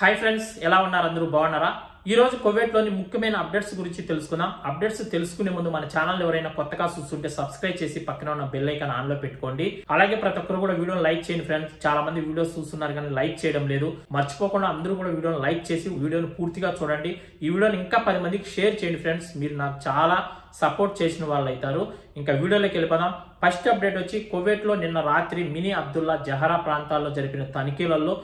Hi friends, ఎలా ఉన్నారు? అందరూ బాగున్నారా? ఈ రోజు కువైట్ లోని ముఖ్యమైన అప్డేట్స్ గురించి తెలుసుకుందాం. అప్డేట్స్ తెలుసుకునే ముందు మన ఛానల్ ఎవరైనా కొత్తగా చూస్తుంటే సబ్స్క్రైబ్ చేసి పక్కన ఉన్న బెల్ ఐకాన్ ఆన్ లో పెట్టుకోండి. అలాగే ప్రతి ఒక్కరు కూడా వీడియోని లైక్ చేయండి ఫ్రెండ్స్. చాలా మంది వీడియోస్ చూస్తున్నారు కానీ లైక్ చేయడం లేదు. మర్చిపోకుండా అందరూ కూడా వీడియోని లైక్ చేసి వీడియోని పూర్తిగా చూడండి. ఈ వీడియోని ఇంకా 10 మందికి షేర్ చేయండి ఫ్రెండ్స్. మీరు నాకు చాలా సపోర్ట్ చేసిన వాళ్ళు అవుతారు. ఇంకా వీడియోలోకి వెళ్ళిపోదాం. ఫస్ట్ అప్డేట్ వచ్చి కువైట్ లో నిన్న రాత్రి మినీ అబ్దుల్లా జహరా ప్రాంతాల్లో జరిపిన తనిఖీలలో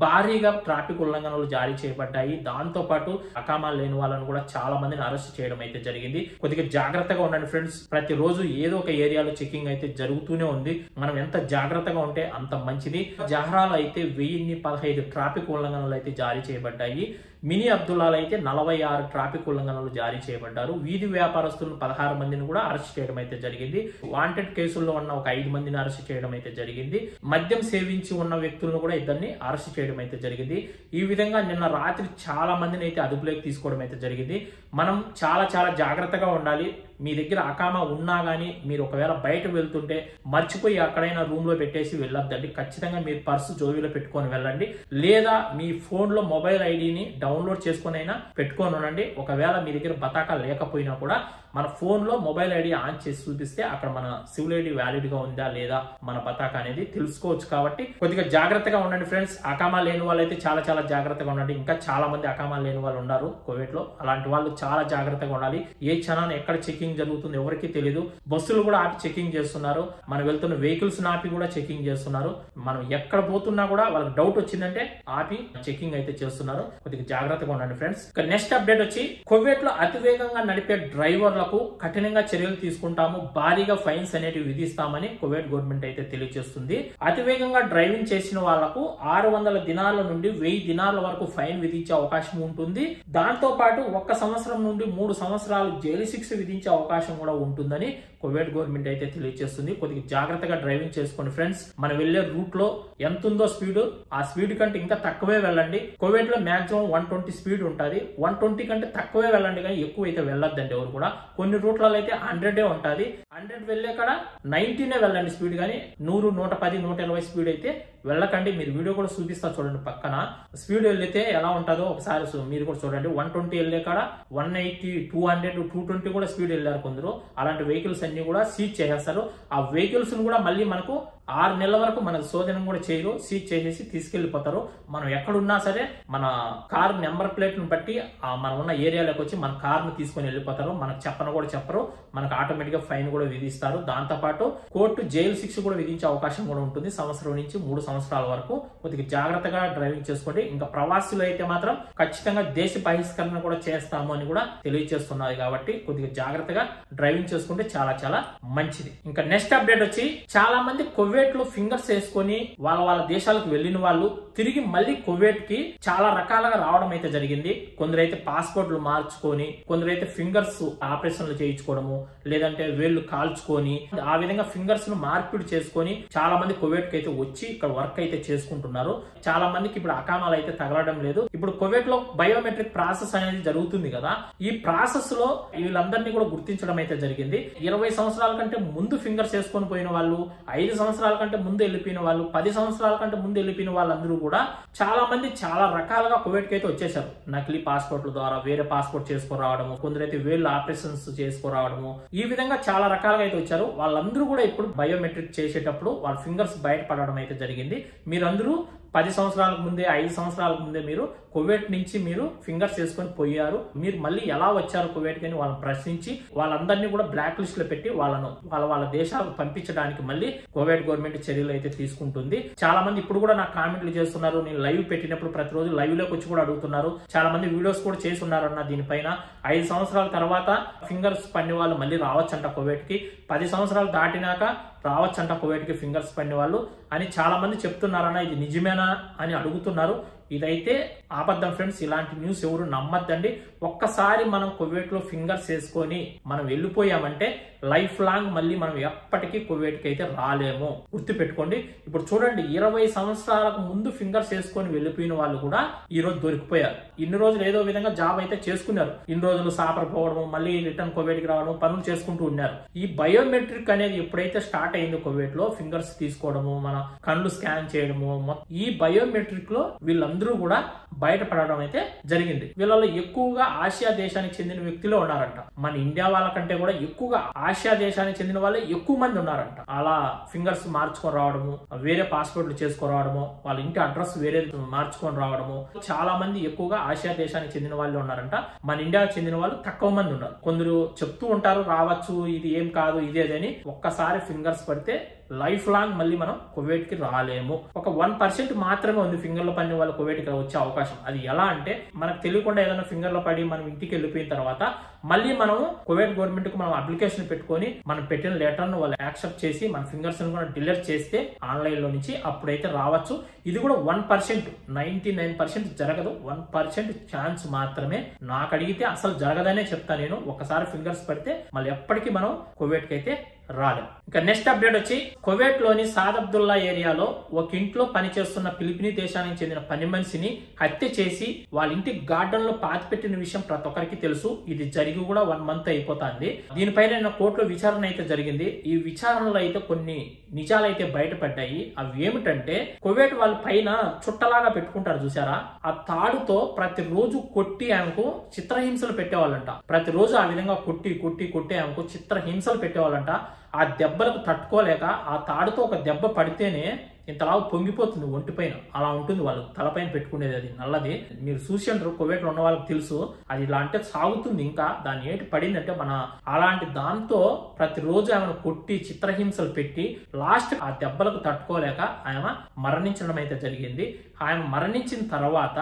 భారీగా ట్రాఫిక్ ఉల్లంఘనలు జారీ చేయబడ్డాయి. దాంతో పాటు అకామా లేని వాళ్ళను కూడా చాలా మందిని అరెస్ట్ చేయడం అయితే జరిగింది. కొద్దిగా జాగ్రత్తగా ఉండండి ఫ్రెండ్స్. ప్రతిరోజు ఏదో ఒక ఏరియాలో చెకింగ్ అయితే జరుగుతూనే ఉంది. మనం ఎంత జాగ్రత్తగా ఉంటే అంత మంచిది. జహరాలో అయితే 1015 ట్రాఫిక్ ఉల్లంఘనలు అయితే జారీ చేయబడ్డాయి. మినీ అబ్దుల్లాలో అయితే 46 ట్రాఫిక్ ఉల్లంఘనలు జారీ చేయబడ్డారు. వీధి వ్యాపారస్తులను 16 మందిని కూడా అరెస్ట్ చేయడం అయితే జరిగింది. వాంటెడ్ కేసుల్లో ఉన్న ఒక 5 మందిని అరెస్ట్ చేయడం అయితే జరిగింది. మద్యం సేవించి ఉన్న వ్యక్తులను కూడా ఇద్దరిని అరెస్ట్ చేయడం అయితే జరిగింది. ఈ విధంగా నిన్న రాత్రి చాలా మందిని అయితే అదుపులోకి తీసుకోవడం అయితే జరిగింది. మనం చాలా జాగ్రత్తగా ఉండాలి. మీ దగ్గర అకామా ఉన్నా గానీ మీరు ఒకవేళ బయట వెళ్తుంటే మర్చిపోయి అక్కడైనా రూమ్ లో పెట్టేసి వెళ్ళొద్దండి. ఖచ్చితంగా మీరు పర్సు జోబీలో పెట్టుకొని వెళ్ళండి. లేదా మీ ఫోన్ లో మొబైల్ ఐడిని డౌన్లోడ్ చేసుకొని అయినా పెట్టుకొని ఉండండి. ఒకవేళ మీ దగ్గర బతాకా లేకపోయినా కూడా మన ఫోన్ లో మొబైల్ ఐడి ఆన్ చేసి చూపిస్తే అక్కడ మన సివిల్ ఐడి వ్యాలిడ్ గా ఉందా లేదా మన బతాకా అనేది తెలుసుకోవచ్చు. కాబట్టి కొద్దిగా జాగ్రత్తగా ఉండండి ఫ్రెండ్స్. అకామా లేని వాళ్ళు అయితే చాలా జాగ్రత్తగా ఉండండి. ఇంకా చాలా మంది అకామా లేని వాళ్ళు ఉన్నారు కువైట్ లో. అలాంటి వాళ్ళు చాలా జాగ్రత్తగా ఉండాలి. ఏ క్షణాన్ని ఎక్కడ చెకింగ్ జరుగుతుంది ఎవరికి తెలియదు. బస్సులు కూడా ఆపి చెకింగ్ చేస్తున్నారు. మనం వెళ్తున్న వెహికల్స్ ఆపి కూడా చెకింగ్ చేస్తున్నారు. మనం ఎక్కడ పోతున్నా కూడా వాళ్ళకి డౌట్ వచ్చిందంటే ఆపి చెకింగ్ అయితే చేస్తున్నారు. కొద్దిగా జాగ్రత్తగా ఉండండి ఫ్రెండ్స్. నెక్స్ట్ అప్డేట్ వచ్చి కువైట్ లో అతివేగంగా నడిపే డ్రైవర్లకు కఠినంగా చర్యలు తీసుకుంటాము, భారీగా ఫైన్స్ అనేవి విధిస్తామని కువైట్ గవర్నమెంట్ అయితే తెలియజేస్తుంది. అతివేగంగా డ్రైవింగ్ చేసిన వాళ్లకు 600 దినాల నుండి 1000 దినాల వరకు ఫైన్ విధించే అవకాశం ఉంటుంది. దాంతో పాటు 1 సంవత్సరం నుండి 3 సంవత్సరాలు జైలు శిక్ష విధించే అవకాశం కూడా ఉంటుందని కువైట్ గవర్నమెంట్ అయితే తెలియజేస్తుంది. కొద్దిగా జాగ్రత్తగా డ్రైవింగ్ చేసుకోండి ఫ్రెండ్స్. మనం వెళ్లే రూట్ లో ఎంత ఉందో స్పీడ్, ఆ స్పీడ్ కంటే ఇంకా తక్కువే వెళ్ళండి. కువైట్ లో మాక్సిమం 120 స్పీడ్ ఉంటుంది. 120 కంటే తక్కువే వెళ్ళండి, కానీ ఎక్కువ అయితే వెళ్ళొద్దండి ఎవరు కూడా. కొన్ని రూట్లలో అయితే 100 ఉంటుంది. 100 వెళ్లే కాడ 90 వెళ్ళండి స్పీడ్, కానీ 100, 110, 120 స్పీడ్ అయితే వెళ్ళకండి. మీరు వీడియో కూడా చూపిస్తా చూడండి. పక్కన స్పీడ్ వెళ్తే ఎలా ఉంటుందో ఒకసారి మీరు కూడా చూడండి. 120 వెళ్లే కాడ 180, 200, 220 కూడా స్పీడ్ వెళ్ళారు కొందరు. అలాంటి వెహికల్స్ అన్ని కూడా సీజ్ చేసేస్తారు. ఆ వెహికల్స్ కూడా మళ్ళీ మనకు 6 నెలల వరకు మన శోధనం కూడా చేయరు. సీజ్ చేసేసి తీసుకెళ్లిపోతారు. మనం ఎక్కడున్నా సరే మన కార్ నెంబర్ ప్లేట్ ను బట్టి మనం ఉన్న ఏరియాలోకి వచ్చి మన కార్ ను తీసుకొని వెళ్ళిపోతారు. మనకు చెప్పను కూడా చెప్పరు. మనకు ఆటోమేటిక్ గా ఫైన్ కూడా విధిస్తారు. దాంతో పాటు కోర్టు జైలు శిక్ష కూడా విధించే అవకాశం కూడా ఉంటుంది. సంవత్సరం నుంచి 3 సంవత్సరాల వరకు. కొద్దిగా జాగ్రత్తగా డ్రైవింగ్ చేసుకోండి. ఇంకా ప్రవాసులు అయితే మాత్రం ఖచ్చితంగా దేశ బహిష్కరణ కూడా చేస్తాము అని కూడా తెలియజేస్తున్నారు. కాబట్టి కొద్దిగా జాగ్రత్తగా డ్రైవింగ్ చేసుకుంటే చాలా మంచిది. ఇంకా నెక్స్ట్ అప్డేట్ వచ్చి చాలా మంది కువైట్ లో ఫింగర్స్ వేసుకొని వాళ్ళ దేశాలకు వెళ్లిన వాళ్ళు తిరిగి మళ్ళీ కువైట్ కి చాలా రకాలుగా రావడం అయితే జరిగింది. కొందరైతే పాస్పోర్ట్లు మార్చుకొని, కొందరైతే ఫింగర్స్ ఆపరేషన్లు చేయించుకోవడము, లేదంటే వేళ్లు కాల్చుకొని ఆ విధంగా ఫింగర్స్ ను మార్పిడి చేసుకొని చాలా మంది కువైట్ కి అయితే వచ్చి ఇక్కడ వర్క్ అయితే చేసుకుంటున్నారు. చాలా మందికి ఇప్పుడు అకామాలు అయితే తగలడం లేదు. ఇప్పుడు కువైట్ లో బయోమెట్రిక్ ప్రాసెస్ అనేది జరుగుతుంది కదా. ఈ ప్రాసెస్ లో వీళ్ళందరినీ కూడా గుర్తించడం అయితే జరిగింది. 20 సంవత్సరాల కంటే ముందు ఫింగర్స్ వేసుకొని పోయిన వాళ్ళు, 5 సంవత్సరాల కంటే ముందు వెళ్ళిపోయిన వాళ్ళు, 10 సంవత్సరాల కంటే ముందు వెళ్ళిపోయిన వాళ్ళందరూ కూడా చాలా మంది చాలా రకాలుగా కువైట్ కి అయితే వచ్చేసారు. నకిలీ పాస్పోర్ట్ల ద్వారా వేరే పాస్పోర్ట్ చేసుకురావడము, కొందరైతే వేళ్ళు ఆపరేషన్స్ చేసుకురావడము, ఈ విధంగా చాలా రకాలుగా అయితే వచ్చారు. వాళ్ళందరూ కూడా ఇప్పుడు బయోమెట్రిక్ చేసేటప్పుడు వాళ్ళ ఫింగర్స్ బయటపడడం అయితే జరిగింది. మీరందరూ 10 సంవత్సరాలకు ముందే, 5 సంవత్సరాలకు ముందే మీరు కువైట్ నుంచి మీరు ఫింగర్స్ వేసుకొని పోయారు. మీరు మళ్ళీ ఎలా వచ్చారు కువైట్ అని వాళ్ళని ప్రశ్నించి వాళ్ళందరినీ కూడా బ్లాక్ లిస్ట్ లో పెట్టి వాళ్ళ దేశాలకు పంపించడానికి మళ్ళీ కువైట్ గవర్నమెంట్ చర్యలు అయితే తీసుకుంటుంది. చాలా మంది ఇప్పుడు కూడా నాకు కామెంట్లు చేస్తున్నారు. నేను లైవ్ పెట్టినప్పుడు ప్రతిరోజు లైవ్ లోకి వచ్చి కూడా అడుగుతున్నారు. చాలా మంది వీడియోస్ కూడా చేసి ఉన్నారన్న దీనిపైన. 5 సంవత్సరాల తర్వాత ఫింగర్స్ పని వాళ్ళు మళ్ళీ రావచ్చంట కువైట్ కి. 10 సంవత్సరాలు దాటినాక రావచ్చంట కువైట్ కి ఫింగర్స్ పని వాళ్ళు అని చాలా మంది చెప్తున్నారన్న. ఇది నిజమేనా అని అడుగుతున్నారు. ఇదైతే అబద్ధం ఫ్రెండ్స్. ఇలాంటి న్యూస్ ఎవరు నమ్మద్దండి. ఒక్కసారి మనం కువైట్ లో ఫింగర్స్ వేసుకొని మనం వెళ్ళిపోయామంటే లైఫ్ లాంగ్ మళ్ళీ మనం ఎప్పటికీ కువైట్ కి అయితే రాలేము. గుర్తు పెట్టుకోండి. ఇప్పుడు చూడండి, 20 సంవత్సరాలకు ముందు ఫింగర్స్ వేసుకొని వెళ్ళిపోయిన వాళ్ళు కూడా ఈ రోజు దొరికిపోయారు. ఇన్ని రోజులు ఏదో విధంగా జాబ్ అయితే చేసుకున్నారు. ఇన్ని రోజులు సాపర్ పోవడం, మళ్ళీ రిటర్న్ కువైట్ కి రావడం, పనులు చేసుకుంటూ ఉన్నారు. ఈ బయోమెట్రిక్ అనేది ఎప్పుడైతే స్టార్ట్ అయిందో కువైట్ లో ఫింగర్స్ తీసుకోవడము, మన కళ్ళు స్కాన్ చేయడము, ఈ బయోమెట్రిక్ లో వీళ్ళందరూ అందరూ కూడా బయటపడడం అయితే జరిగింది. వీళ్ళలో ఎక్కువగా ఆసియా దేశానికి చెందిన వ్యక్తులు ఉన్నారంట. మన ఇండియా వాళ్ళకంటే కూడా ఎక్కువగా ఆసియా దేశానికి చెందిన వాళ్ళే ఎక్కువ మంది ఉన్నారంట. అలా ఫింగర్స్ మార్చుకొని రావడము, వేరే పాస్పోర్ట్లు చేసుకొని రావడము, వాళ్ళ ఇంటి అడ్రస్ వేరే మార్చుకొని రావడము, చాలా మంది ఎక్కువగా ఆసియా దేశానికి చెందిన వాళ్ళు ఉన్నారంట. మన ఇండియాకి చెందిన వాళ్ళు తక్కువ మంది ఉన్నారు. కొందరు చెప్తూ ఉంటారు రావచ్చు, ఇది ఏం కాదు ఇదేదని. ఒక్కసారి ఫింగర్స్ పడితే లైఫ్ లాంగ్ మళ్ళీ మనం కువైట్ కి రాలేము. ఒక 1% మాత్రమే ఉంది ఫింగర్లో పడిన వాళ్ళు కువైట్ కి వచ్చే అవకాశం. అది ఎలా అంటే మనకు తెలియకుండా ఏదైనా ఫింగర్లో పడి మనం ఇంటికి వెళ్ళిపోయిన తర్వాత మళ్ళీ మనం కువైట్ గవర్నమెంట్ కు మనం అప్లికేషన్ పెట్టుకొని మనం పెట్టిన లెటర్ ను వాళ్ళు యాక్సెప్ట్ చేసి మన ఫింగర్స్ ను కూడా డిలీట్ చేస్తే ఆన్లైన్ లో నుంచి అప్పుడైతే రావచ్చు. ఇది కూడా 1%, 99% జరగదు. 1% ఛాన్స్ మాత్రమే. నాకు అడిగితే అసలు జరగదనే చెప్తా నేను. ఒకసారి ఫింగర్స్ పడితే మళ్ళీ ఎప్పటికీ మనం కువైట్ కి అయితే రాలేం. ఇంకా నెక్స్ట్ అప్డేట్ వచ్చి కువైట్ లోని సాద్ అబ్దుల్లా ఏరియాలో ఒక ఇంట్లో పనిచేస్తున్న ఫిలిపినీ దేశానికి చెందిన పని మనిషిని హత్య చేసి వాళ్ళ ఇంటి గార్డెన్ లో పాతిపెట్టిన విషయం ప్రతి ఒక్కరికి తెలుసు. ఇది జరిగి కూడా 1 మంత్ అయిపోతుంది. దీనిపైన కోర్టులో విచారణ అయితే జరిగింది. ఈ విచారణలో అయితే కొన్ని నిజాలైతే బయటపడ్డాయి. అవి ఏమిటంటే కువైట్ వాళ్ళ పైన చుట్టలాగా పెట్టుకుంటారు చూసారా, ఆ తాడుతో ప్రతిరోజు కొట్టి ఆమెకు చిత్రహింసలు పెట్టేవాళ్ళంట. ప్రతిరోజు ఆ విధంగా కొట్టి కొట్టి కొట్టి ఆమెకు చిత్రహింసలు పెట్టేవాళ్ళంట. ఆ దెబ్బలకు తట్టుకోలేక ఆ తాడుతో ఒక దెబ్బ పడితేనే ఇంతలా పొంగిపోతుంది ఒంటి పైన. అలా ఉంటుంది వాళ్ళు తలపైన పెట్టుకునేది. అది నల్లది. మీరు చూసింటారు, కువైట్ లో ఉన్న వాళ్ళకి తెలుసు. అది ఇలా అంటే సాగుతుంది. ఇంకా దాని ఏంటి పడిందంటే మన అలాంటి దాంతో ప్రతిరోజు ఆమెను కొట్టి చిత్రహింసలు పెట్టి లాస్ట్ ఆ దెబ్బలకు తట్టుకోలేక ఆమె మరణించడం అయితే జరిగింది. ఆమె మరణించిన తర్వాత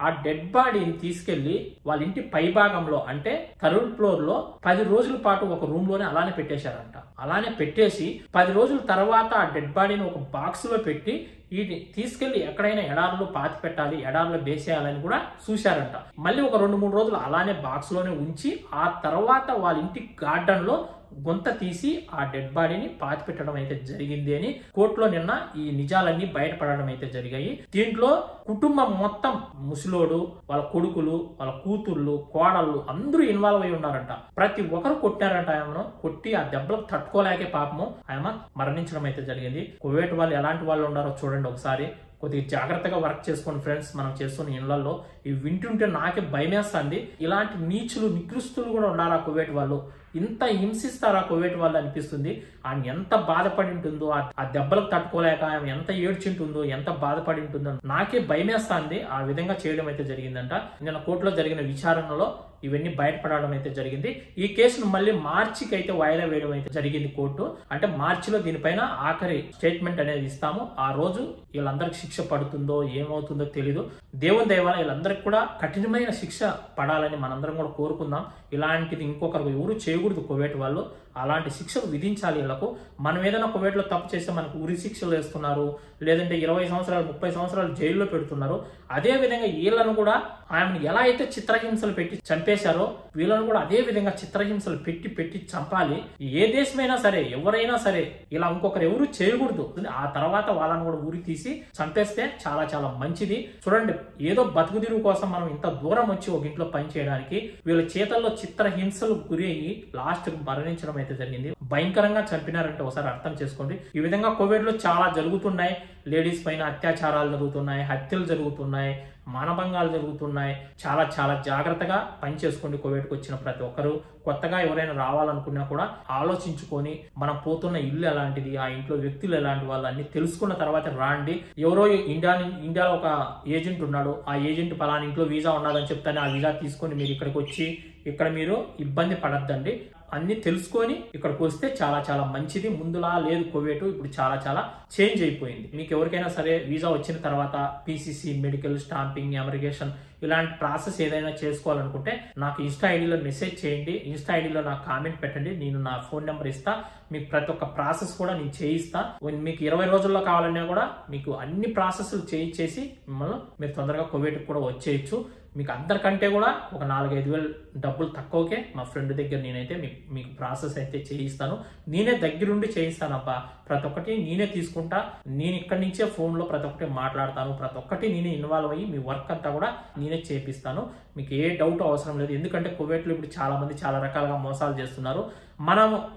ఆ డెడ్ బాడీని తీసుకెళ్లి వాళ్ళ ఇంటి పై భాగంలో అంటే 3rd ఫ్లోర్ లో 10 రోజుల పాటు ఒక రూమ్ లోనే అలానే పెట్టేశారంట. అలానే పెట్టేసి 10 రోజుల తర్వాత ఆ డెడ్ బాడీని ఒక బాక్స్ లో పెట్టి వీటిని తీసుకెళ్లి ఎక్కడైనా ఎడారిలో పాతి పెట్టాలి, ఎడారిలో వేసేయాలని కూడా చూశారంట. మళ్ళీ ఒక 2-3 రోజులు అలానే బాక్స్ లోనే ఉంచి ఆ తర్వాత వాళ్ళ ఇంటి గార్డెన్ లో గొంత తీసి ఆ డెడ్ బాడీని పాతి పెట్టడం అయితే జరిగింది అని కోర్టులో నిన్న ఈ నిజాలన్నీ బయటపడడం అయితే జరిగాయి. దీంట్లో కుటుంబం మొత్తం ముసలోడు, వాళ్ళ కొడుకులు, వాళ్ళ కూతుర్లు, కోడళ్ళు అందరూ ఇన్వాల్వ్ అయి ఉన్నారంట. ప్రతి ఒక్కరు కొట్టారంట. ఆమెను కొట్టి ఆ దెబ్బలకు తట్టుకోలేకే పాపము ఆమె మరణించడం అయితే జరిగింది. కువైట్ వాళ్ళు ఎలాంటి వాళ్ళు ఉన్నారో చూడండి ఒకసారి. కొద్దిగా జాగ్రత్తగా వర్క్ చేసుకోండి ఫ్రెండ్స్. మనం చేస్తున్న ఇళ్లలో ఇవి వింటుంటే నాకే భయమేస్తుంది. ఇలాంటి నీచులు నికృస్తులు కూడా ఉన్నారు ఆ కువైట్ వాళ్ళు. ఇంత హింసిస్తారా కువైట్ వాళ్ళు అనిపిస్తుంది. ఆమె ఎంత బాధపడి ఉంటుందో, ఆ దెబ్బలకు తట్టుకోలేక ఆమె ఎంత ఏడ్చింటుందో, ఎంత బాధపడి ఉంటుందో నాకే భయమేస్తుంది. ఆ విధంగా చేయడం అయితే జరిగిందంట. నిన్న కోర్టులో జరిగిన విచారణలో ఇవన్నీ బయటపడడం అయితే జరిగింది. ఈ కేసును మళ్ళీ మార్చికి అయితే వాయిదా వేయడం అయితే జరిగింది కోర్టు. అంటే మార్చిలో దీనిపైన ఆఖరి స్టేట్మెంట్ అనేది ఇస్తాము. ఆ రోజు వీళ్ళందరికి శిక్ష పడుతుందో ఏమవుతుందో తెలీదు. దేవుని దయ వల్ల వీళ్ళందరికీ కూడా కఠినమైన శిక్ష పడాలని మనందరం కూడా కోరుకుందాం. ఇలాంటిది ఇంకొకరు ఎవరు చేయకూడదు కువైట్ వాళ్ళు. అలాంటి శిక్షలు విధించాలి వీళ్ళకు. మనం ఏదైనా కువైట్ లో తప్పు చేస్తే మనకు ఉరి శిక్షలు వేస్తున్నారు, లేదంటే 20 సంవత్సరాలు 30 సంవత్సరాలు జైల్లో పెడుతున్నారు. అదే విధంగా వీళ్ళను కూడా ఆమెను ఎలా అయితే చిత్రహింసలు పెట్టి చంపేశారో వీళ్ళను కూడా అదే విధంగా చిత్రహింసలు పెట్టి పెట్టి చంపాలి. ఏ దేశమైనా సరే, ఎవరైనా సరే ఇలా ఇంకొకరు ఎవరు చేయకూడదు. ఆ తర్వాత వాళ్ళని కూడా ఉరి తీసి చంపేస్తే చాలా చాలా మంచిది. చూడండి, ఏదో బతుకుదిరుగు కోసం మనం ఇంత దూరం వచ్చి ఒక ఇంట్లో పని చేయడానికి వీళ్ళ చేతల్లో చిత్రహింసలు గురి అయ్యి లాస్ట్ మరణించడం అయితే జరిగింది. భయంకరంగా చంపినారంటే ఒకసారి అర్థం చేసుకోండి. ఈ విధంగా కోవిడ్ లో చాలా జరుగుతున్నాయి. లేడీస్ పైన అత్యాచారాలు జరుగుతున్నాయి, హత్యలు జరుగుతున్నాయి, మానభంగాలు జరుగుతున్నాయి. చాలా చాలా జాగ్రత్తగా పని చేసుకోండి. కోవిడ్కి వచ్చిన ప్రతి ఒక్కరు కొత్తగా ఎవరైనా రావాలనుకున్నా కూడా ఆలోచించుకొని మనం పోతున్న ఇల్లు ఎలాంటిది, ఆ ఇంట్లో వ్యక్తులు ఎలాంటి వాళ్ళు అన్ని తెలుసుకున్న తర్వాత రాండి. ఎవరో ఇండియాలో ఒక ఏజెంట్ ఉన్నాడు, ఆ ఏజెంట్ పలానా ఇంట్లో వీసా ఉన్నదని చెప్తానే ఆ వీసా తీసుకొని మీరు ఇక్కడికి వచ్చి ఇక్కడ మీరు ఇబ్బంది పడద్దండి. అన్ని తెలుసుకొని ఇక్కడికి వస్తే చాలా చాలా మంచిది. ముందులా లేదు కోవిడ్, ఇప్పుడు చాలా చాలా చేంజ్ అయిపోయింది. మీకు ఎవరికైనా సరే వీసా వచ్చిన తర్వాత పీసీసీ, మెడికల్, స్టాంపింగ్, ఇమిగ్రేషన్ ఇలాంటి ప్రాసెస్ ఏదైనా చేసుకోవాలనుకుంటే నాకు ఇన్స్టా ఐడిలో మెసేజ్ చేయండి. ఇన్స్టా ఐడిలో నాకు కామెంట్ పెట్టండి. నేను నా ఫోన్ నెంబర్ ఇస్తా. మీకు ప్రతి ఒక్క ప్రాసెస్ కూడా నేను చేయిస్తా. మీకు 20 రోజుల్లో కావాలన్నా కూడా మీకు అన్ని ప్రాసెస్లు చేయించేసి మిమ్మల్ని మీరు తొందరగా కోవిడ్కి కూడా వచ్చేయచ్చు. మీకు అందరికంటే కూడా ఒక 4-5 వేలు డబ్బులు తక్కువకే మా ఫ్రెండ్ దగ్గర నేనైతే మీకు ప్రాసెస్ అయితే చేయిస్తాను. నేనే దగ్గరుండి చేయిస్తానబ్బా. ప్రతి ఒక్కటి నేనే తీసుకుంటా. నేను ఇక్కడి నుంచే ఫోన్లో ప్రతి ఒక్కటి మాట్లాడతాను. ప్రతి ఒక్కటి నేనే ఇన్వాల్వ్ అయ్యి మీ వర్క్ అంతా కూడా నేనే చేపిస్తాను. మీకు ఏ డౌట్ అవసరం లేదు. ఎందుకంటే కువైట్లో ఇప్పుడు చాలా మంది చాలా రకాలుగా మోసాలు చేస్తున్నారు.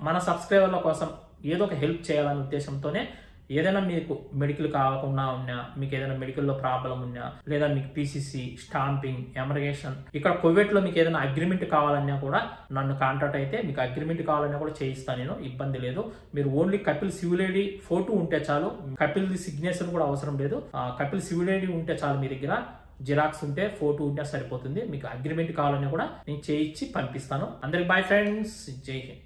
మన సబ్స్క్రైబర్ల కోసం ఏదో ఒక హెల్ప్ చేయాలనే ఉద్దేశంతోనే ఏదైనా మీకు మెడికల్ కాకుండా ఉన్నా, మీకు ఏదైనా మెడికల్లో ప్రాబ్లం ఉన్నా, లేదా మీకు పీసీసీ, స్టాంపింగ్, ఎమర్గేషన్, ఇక్కడ కువైట్లో మీకు ఏదైనా అగ్రిమెంట్ కావాలన్నా కూడా నన్ను కాంటాక్ట్ అయితే మీకు అగ్రిమెంట్ కావాలన్నా కూడా చేయిస్తాను నేను, ఇబ్బంది లేదు. మీరు ఓన్లీ కపిల్ సివిలేడి ఫోటో ఉంటే చాలు, కపిల్ సిగ్నేచర్ కూడా అవసరం లేదు. కపిల్ సివిలేడి ఉంటే చాలు, మీ దగ్గర జిరాక్స్ ఉంటే, ఫోటో ఉంటే సరిపోతుంది. మీకు అగ్రిమెంట్ కావాలన్నా కూడా నేను చేయించి పంపిస్తాను. అందరికి బాయ్ ఫ్రెండ్స్, జై హింద్.